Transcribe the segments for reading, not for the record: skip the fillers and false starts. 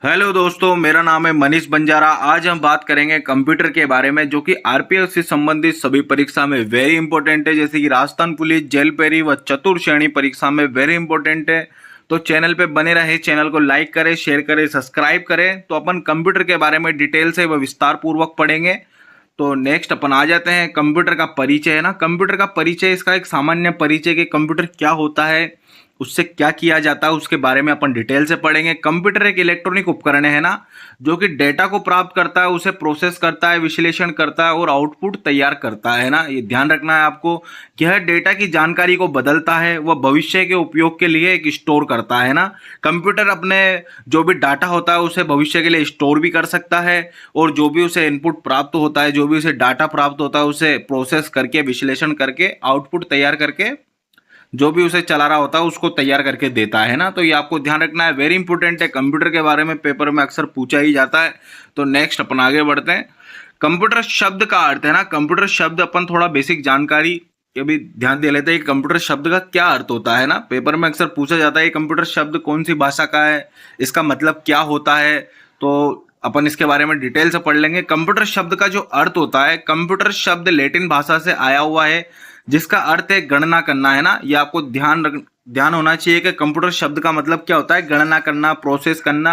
Hello दोस्तों, मेरा नाम है मनीष बंजारा। आज हम बात करेंगे कंप्यूटर के बारे में, जो कि आरपीएफ से संबंधित सभी परीक्षा में वेरी इंपॉर्टेंट है, जैसे कि राजस्थान पुलिस, जेल पेरी व चतुर्थ श्रेणी परीक्षा में वेरी इंपॉर्टेंट है। तो चैनल पे बने रहे, चैनल को लाइक करें, शेयर करें, सब्सक्राइब करें। तो अपन कंप्यूटर के बारे में डिटेल से व विस्तार पूर्वक पढ़ेंगे। तो नेक्स्ट अपन आ जाते हैं कंप्यूटर का परिचय। है ना, कंप्यूटर का परिचय, इसका एक सामान्य परिचय कि कंप्यूटर क्या होता है, उससे क्या किया जाता है, उसके बारे में अपन डिटेल से पढ़ेंगे। कंप्यूटर एक इलेक्ट्रॉनिक उपकरण है ना, जो कि डेटा को प्राप्त करता है, उसे प्रोसेस करता है, विश्लेषण करता है और आउटपुट तैयार करता है ना। ये ध्यान रखना है आपको कि यह डेटा की जानकारी को बदलता है, वह भविष्य के उपयोग के लिए एक स्टोर करता है ना। कंप्यूटर अपने जो भी डाटा होता है उसे भविष्य के लिए स्टोर भी कर सकता है, और जो भी उसे इनपुट प्राप्त होता है, जो भी उसे डाटा प्राप्त होता है, उसे प्रोसेस करके, विश्लेषण करके, आउटपुट तैयार करके, जो भी उसे चला रहा होता है उसको तैयार करके देता है ना। तो ये आपको ध्यान रखना है, वेरी इंपॉर्टेंट है। कंप्यूटर के बारे में पेपर में अक्सर पूछा ही जाता है। तो नेक्स्ट अपन आगे बढ़ते हैं। कंप्यूटर शब्द का अर्थ है ना, कंप्यूटर शब्द अपन थोड़ा बेसिक जानकारी ये भी ध्यान दे लेते हैं कि कंप्यूटर शब्द का क्या अर्थ होता है ना। पेपर में अक्सर पूछा जाता है कंप्यूटर शब्द कौन सी भाषा का है, इसका मतलब क्या होता है। तो अपन इसके बारे में डिटेल से पढ़ लेंगे। कंप्यूटर शब्द का जो अर्थ होता है, कंप्यूटर शब्द लैटिन भाषा से आया हुआ है, जिसका अर्थ है गणना करना। है ना, ये आपको ध्यान होना चाहिए कि कंप्यूटर शब्द का मतलब क्या होता है, गणना करना, प्रोसेस करना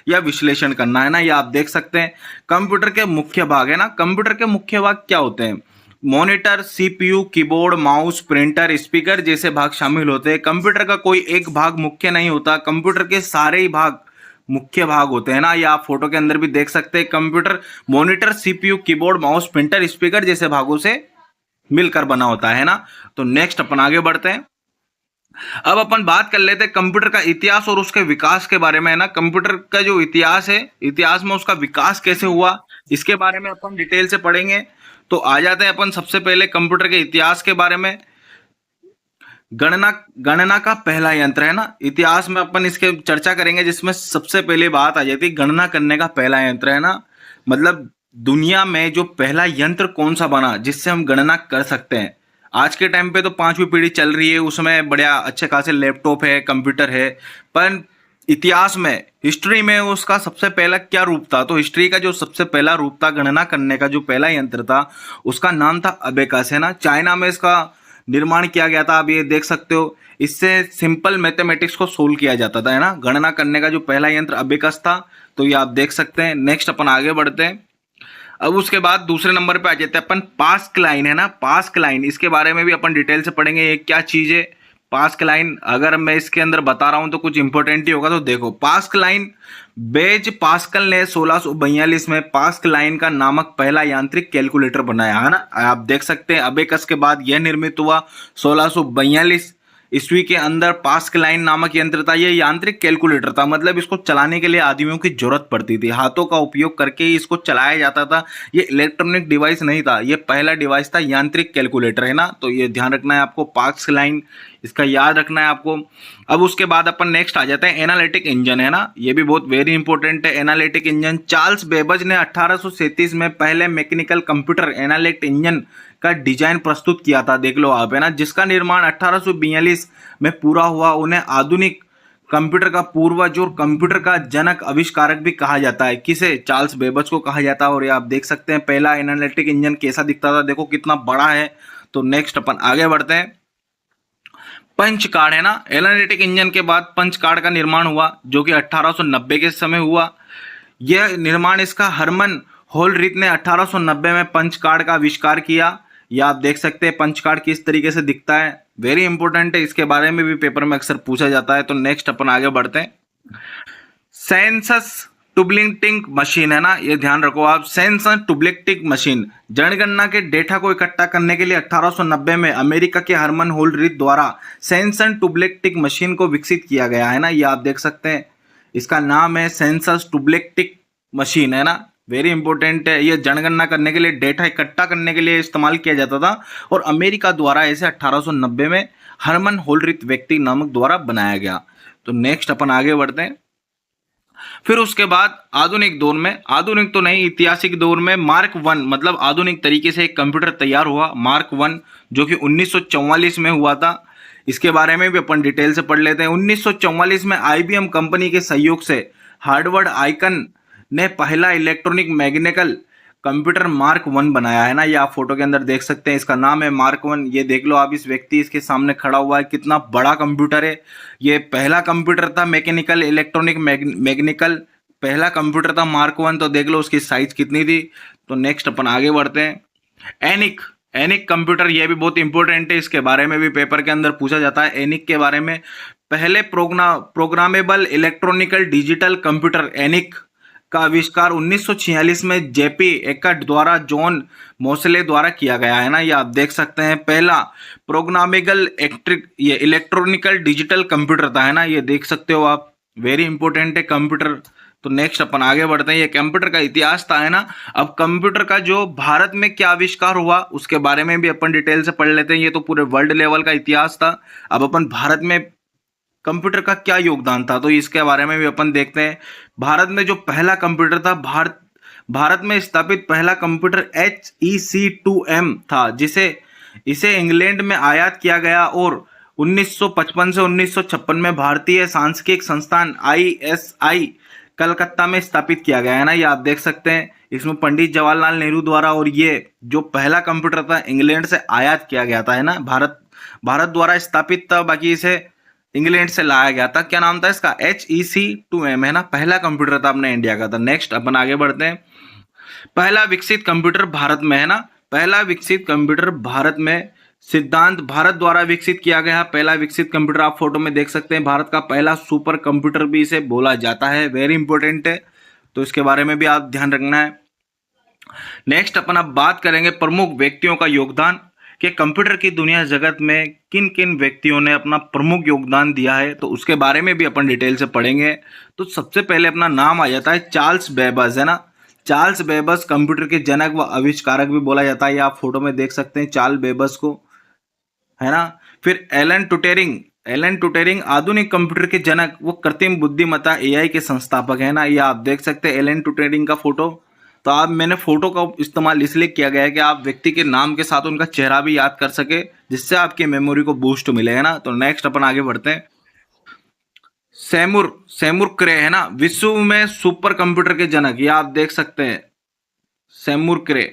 या विश्लेषण करना। है ना, ये आप देख सकते हैं। कंप्यूटर के मुख्य भाग है ना, कंप्यूटर के मुख्य भाग क्या होते हैं? Monitor, CPU, keyboard, mouse, printer, speaker जैसे भाग शामिल होते हैं। कंप्यूटर का कोई एक भाग मुख्य नहीं होता, कंप्यूटर के सारे ही भाग मुख्य भाग होते हैं ना। ये आप फोटो के अंदर भी देख सकते हैं। Computer monitor, CPU, keyboard, mouse, printer, speaker जैसे भागों से मिलकर बना होता है ना। तो नेक्स्ट अपन आगे बढ़ते हैं। अब अपन बात कर लेते हैं कंप्यूटर का इतिहास और उसके विकास के बारे में। है ना, कंप्यूटर का जो इतिहास है, इतिहास में उसका विकास कैसे हुआ, इसके बारे में अपन डिटेल से पढ़ेंगे। तो आ जाते हैं अपन सबसे पहले कंप्यूटर के इतिहास के बारे में। गणना गणना का पहला यंत्र है ना, इतिहास में अपन इसके चर्चा करेंगे, जिसमें सबसे पहले बात आ जाती है गणना करने का पहला यंत्र। है ना, मतलब दुनिया में जो पहला यंत्र कौन सा बना जिससे हम गणना कर सकते हैं। आज के टाइम पे तो 5वीं पीढ़ी चल रही है, उसमें बढ़िया अच्छे खासे लैपटॉप है, कंप्यूटर है, पर इतिहास में, हिस्ट्री में उसका सबसे पहला क्या रूप था? तो हिस्ट्री का जो सबसे पहला रूप था, गणना करने का जो पहला यंत्र था, उसका नाम था अबेकस। है ना, चाइना में इसका निर्माण किया गया था। आप ये देख सकते हो, इससे सिंपल मैथमेटिक्स को सोल्व किया जाता था। है ना, गणना करने का जो पहला यंत्र अबेकस था। तो ये आप देख सकते हैं। नेक्स्ट अपन आगे बढ़ते हैं। अब उसके बाद दूसरे नंबर पे आ जाते हैं अपन पास्क लाइन। है ना, पास्क लाइन, इसके बारे में भी अपन डिटेल से पढ़ेंगे, ये क्या चीज है। पास्क लाइन अगर मैं इसके अंदर बता रहा हूं तो कुछ इंपॉर्टेंट ही होगा। तो देखो, पास्क लाइन, बेज पास्कल ने 1642 में पास्क लाइन का नामक पहला यांत्रिक कैलकुलेटर बनाया। है ना, आप देख सकते हैं। अबेकस के बाद यह निर्मित हुआ 1642 ईस्वी के अंदर। पास्क लाइन नामक यंत्र था, यह यांत्रिक कैलकुलेटर था, मतलब इसको चलाने के लिए आदमियों की जरूरत पड़ती थी, हाथों का उपयोग करके ही इसको चलाया जाता था। ये इलेक्ट्रॉनिक डिवाइस नहीं था, ये पहला डिवाइस था यांत्रिक कैलकुलेटर। है ना, तो ये ध्यान रखना है आपको, पास्क लाइन, इसका याद रखना है आपको। अब उसके बाद अपन नेक्स्ट आ जाते हैं एनालिटिक इंजन। है ना, ये भी बहुत वेरी इंपॉर्टेंट है, एनालिटिक इंजन। चार्ल्स बेबेज ने 1837 में पहले मैकेनिकल कंप्यूटर एनालिटिक इंजन का डिजाइन प्रस्तुत किया था, देख लो आप। है ना, जिसका निर्माण 1842 में पूरा हुआ। उन्हें आधुनिक कंप्यूटर का पूर्वज और कंप्यूटर का जनक आविष्कारक भी कहा जाता है। किसे? चार्ल्स बेबेज को कहा जाता है। और ये आप देख सकते हैं पहला एनालिटिक इंजन कैसा दिखता था, देखो कितना बड़ा है। तो नेक्स्ट अपन आगे बढ़ते हैं। Punch card. है ना, एनालिटिक इंजन के बाद पंच कार्ड का निर्माण हुआ, जो कि 1890 के समय हुआ। यह निर्माण इसका हरमन होलरीथ ने 1890 में पंच कार्ड का आविष्कार किया। यह आप देख सकते हैं पंच कार्ड किस तरीके से दिखता है, वेरी इंपॉर्टेंट है, इसके बारे में भी पेपर में अक्सर पूछा जाता है। तो नेक्स्ट अपन आगे बढ़ते हैं। Census tabulating machine. है ना, ये ध्यान रखो आप, सेंसस टुबलिंग मशीन जनगणना के डेटा को इकट्ठा करने के लिए 1890 में अमेरिका के हरमन होलरीथ द्वारा सेंसस टुबलिंग मशीन को विकसित किया गया। है ना, ये आप देख सकते हैं, इसका नाम है सेंसस टुबलिंग मशीन। है ना, वेरी इंपॉर्टेंट है। ये जनगणना करने के लिए, डेटा इकट्ठा करने के लिए इस्तेमाल किया जाता था, और अमेरिका द्वारा इसे 1890 में हरमन होलरीथ व्यक्ति नामक द्वारा बनाया गया। तो नेक्स्ट अपन आगे बढ़ते हैं। फिर उसके बाद आधुनिक दौर में, आधुनिक तो नहीं, ऐतिहासिक दौर में मार्क 1, मतलब आधुनिक तरीके से एक कंप्यूटर तैयार हुआ, मार्क 1, जो कि 1944 में हुआ था। इसके बारे में भी अपन डिटेल से पढ़ लेते हैं। 1944 में आईबीएम कंपनी के सहयोग से हार्वर्ड आइकन ने पहला इलेक्ट्रॉनिक मैकेनिकल कंप्यूटर मार्क 1 बनाया है ना। ये आप फोटो के अंदर देख सकते हैं, इसका नाम है मार्क 1। ये देख लो आप, इस व्यक्ति इसके सामने खड़ा हुआ है, कितना बड़ा कंप्यूटर है। ये पहला कंप्यूटर था मैकेनिकल इलेक्ट्रॉनिक मैकेनिकल, पहला कंप्यूटर था मार्क 1। तो देख लो उसकी साइज कितनी थी। तो नेक्स्ट अपन आगे बढ़ते हैं। एनिक एनिक कंप्यूटर, ये भी बहुत इंपॉर्टेंट है, इसके बारे में भी पेपर के अंदर पूछा जाता है एनिक के बारे में। पहले प्रोग्रामेबल इलेक्ट्रॉनिकल डिजिटल कंप्यूटर एनिक का आविष्कार 1946 में जेपी एकट द्वारा जॉन मोसले द्वारा किया गया है ना। ये आप देख सकते हैं, पहला प्रोग्रामेबल ये इलेक्ट्रॉनिकल डिजिटल कंप्यूटर था है ना। ये देख सकते हो आप, वेरी इंपॉर्टेंट है कंप्यूटर। तो नेक्स्ट अपन आगे बढ़ते हैं। ये कंप्यूटर का इतिहास था है ना। अब कंप्यूटर का जो भारत में क्या आविष्कार हुआ उसके बारे में भी अपन डिटेल से पढ़ लेते हैं। ये तो पूरे वर्ल्ड लेवल का इतिहास था। अब अपन भारत में कंप्यूटर का क्या योगदान था तो इसके बारे में भी अपन देखते हैं। भारत में जो पहला कंप्यूटर था, भारत में स्थापित पहला कंप्यूटर HEC2M था, इसे इंग्लैंड में आयात किया गया और 1955 से 1956 में भारतीय सांख्यिकी संस्थान ISI कलकत्ता में स्थापित किया गया है ना। ये आप देख सकते हैं, इसमें पंडित जवाहरलाल नेहरू द्वारा, और ये जो पहला कंप्यूटर था इंग्लैंड से आयात किया गया था है ना। भारत द्वारा स्थापित था, बाकी इसे इंग्लैंड से लाया गया था। क्या नाम था इसका? HEC2M है ना, पहला कंप्यूटर था अपने इंडिया का। था नेक्स्ट अपन आगे बढ़ते हैं। पहला विकसित कंप्यूटर भारत में है ना, पहला विकसित कंप्यूटर भारत में सिद्धांत भारत द्वारा विकसित किया गया। पहला विकसित कंप्यूटर आप फोटो में देख सकते हैं, भारत का पहला सुपर कंप्यूटर भी इसे बोला जाता है, वेरी इंपॉर्टेंट है, तो इसके बारे में भी आप ध्यान रखना है। नेक्स्ट अपन अब बात करेंगे प्रमुख व्यक्तियों का योगदान, कि कंप्यूटर की दुनिया जगत में किन किन व्यक्तियों ने अपना प्रमुख योगदान दिया है, तो उसके बारे में भी अपन डिटेल से पढ़ेंगे। तो सबसे पहले अपना नाम आ जाता है चार्ल्स बेबज है ना। चार्ल्स बेबज कंप्यूटर के जनक व आविष्कारक भी बोला जाता है, ये आप फोटो में देख सकते हैं चार्ल्स बेबज को है ना। फिर एलन टुटेरिंग आधुनिक कंप्यूटर के जनक, वो कृत्रिम बुद्धिमत्ता AI के संस्थापक है ना। ये आप देख सकते हैं एलन टुटेरिंग का फोटो। तो आप, मैंने फोटो का इस्तेमाल इसलिए किया गया है कि आप व्यक्ति के नाम के साथ उनका चेहरा भी याद कर सके, जिससे आपकी मेमोरी को बूस्ट मिलेगा ना। तो नेक्स्ट अपन आगे बढ़ते हैं। सेमुर क्रे है ना, विश्व में सुपर कंप्यूटर के जनक, ये आप देख सकते हैं सेमुर क्रे।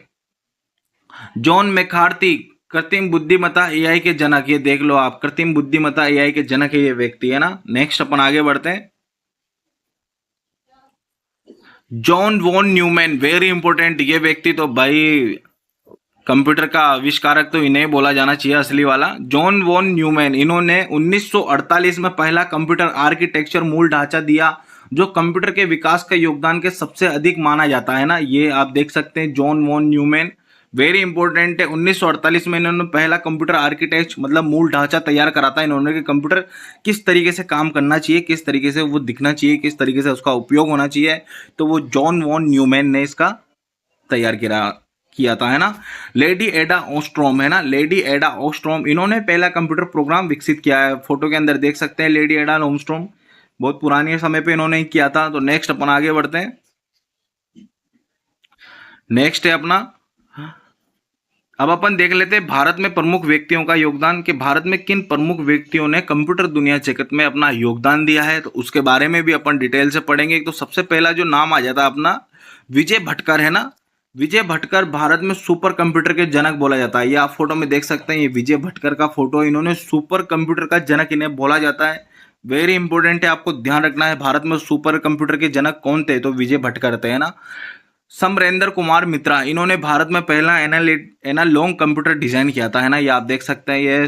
जॉन मैकार्थी कृत्रिम बुद्धिमत्ता AI के जनक, ये देख लो आप, कृत्रिम बुद्धिमत्ता AI के जनक है ये व्यक्ति है ना। नेक्स्ट अपन आगे बढ़ते हैं। John von Neumann, very important, ये व्यक्ति तो भाई कंप्यूटर का आविष्कारक तो इन्हें बोला जाना चाहिए, असली वाला। जॉन वॉन न्यूमैन, इन्होंने 1948 में पहला कंप्यूटर आर्किटेक्चर मूल ढांचा दिया, जो कंप्यूटर के विकास का योगदान के सबसे अधिक माना जाता है ना। ये आप देख सकते हैं John von Neumann, very important है। 1948 में इन्होंने पहला कंप्यूटर आर्किटेक्ट मतलब मूल ढांचा तैयार करा था इन्होंने, कि कंप्यूटर किस तरीके से काम करना चाहिए, किस तरीके से वो दिखना चाहिए, किस तरीके से उसका उपयोग होना चाहिए। तो वो जॉन वॉन न्यूमैन ने इसका तैयार किया था है ना। लेडी एडा ओस्ट्रोम है ना, लेडी एडा ओस्ट्रोम, इन्होंने पहला कंप्यूटर प्रोग्राम विकसित किया है। फोटो के अंदर देख सकते हैं लेडी एडा ओस्ट्रोम, बहुत पुराने समय पे इन्होंने किया था। तो नेक्स्ट अपन आगे बढ़ते हैं। नेक्स्ट है अपना, अब अपन देख लेते हैं भारत में प्रमुख व्यक्तियों का योगदान, कि भारत में किन प्रमुख व्यक्तियों ने कंप्यूटर दुनिया जगत में अपना योगदान दिया है, तो उसके बारे में भी अपन डिटेल से पढ़ेंगे। तो सबसे पहला जो नाम आ जाता है अपना विजय भटकर है ना। विजय भटकर भारत में सुपर कंप्यूटर के जनक बोला जाता है, ये आप फोटो में देख सकते हैं, ये विजय भटकर का फोटो, इन्होंने सुपर कंप्यूटर का जनक इन्हें बोला जाता है। वेरी इंपॉर्टेंट है, आपको ध्यान रखना है, भारत में सुपर कंप्यूटर के जनक कौन थे, तो विजय भटकर थे है ना। समरेंद्र कुमार मित्रा, इन्होंने भारत में पहला एनालॉग कंप्यूटर डिजाइन किया था है ना। ये आप देख सकते हैं, ये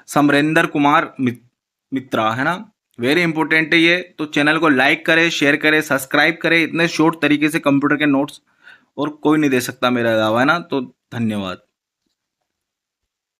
समरेंद्र कुमार मित्रा है ना, वेरी इंपॉर्टेंट है ये। तो चैनल को लाइक करें, शेयर करें, सब्सक्राइब करें, इतने शॉर्ट तरीके से कंप्यूटर के नोट्स और कोई नहीं दे सकता मेरे अलावा है ना। तो धन्यवाद।